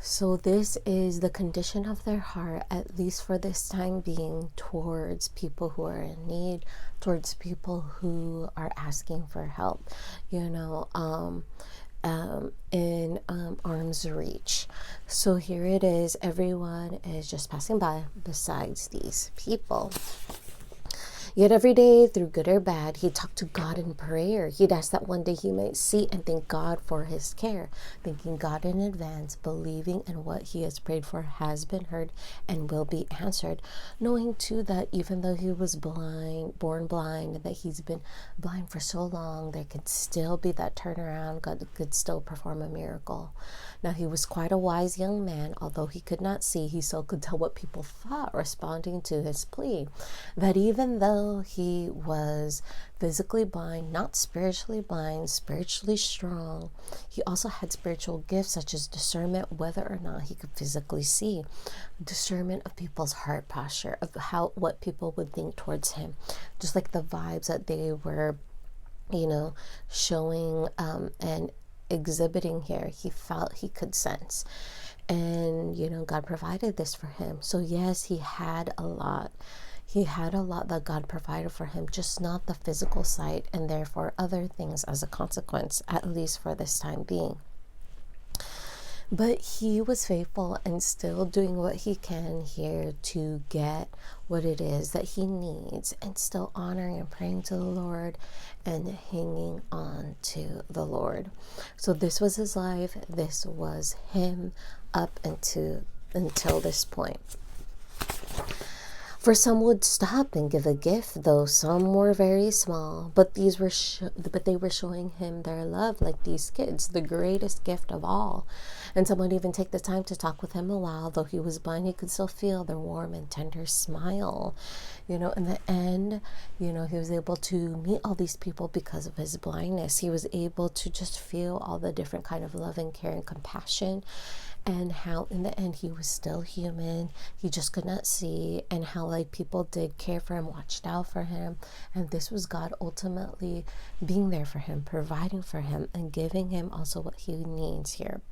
So this is the condition of their heart, at least for this time being, towards people who are in need, towards people who are asking for help, in arm's reach. So here it is, everyone is just passing by besides these people. Yet every day, through good or bad, he'd talk to God in prayer. He'd ask that one day he might see and thank God for his care, thanking God in advance, believing in what he has prayed for has been heard and will be answered, knowing too that even though he was blind, born blind, and that he's been blind for so long, there could still be that turnaround. God could still perform a miracle. Now, he was quite a wise young man. Although he could not see, he still could tell what people thought, responding to his plea that even though he was physically blind, not spiritually blind, spiritually strong, he also had spiritual gifts such as discernment, whether or not he could physically see, discernment of people's heart posture, of what people would think towards him, just like the vibes that they were showing and exhibiting here. He felt, he could sense, and God provided this for him. So yes, he had a lot that God provided for him, just not the physical sight, and therefore other things as a consequence, at least for this time being. But he was faithful and still doing what he can here to get what it is that he needs, and still honoring and praying to the Lord and hanging on to the Lord. So this was his life. This was him up until this point. For some would stop and give a gift, though some were very small. But they were showing him their love, like these kids, the greatest gift of all. And some would even take the time to talk with him a while. Though he was blind, he could still feel their warm and tender smile. In the end, he was able to meet all these people because of his blindness. He was able to just feel all the different kind of love and care and compassion, and how in the end he was still human. He just could not see, and how people did care for him, watched out for him. And this was God ultimately being there for him, providing for him, and giving him also what he needs here.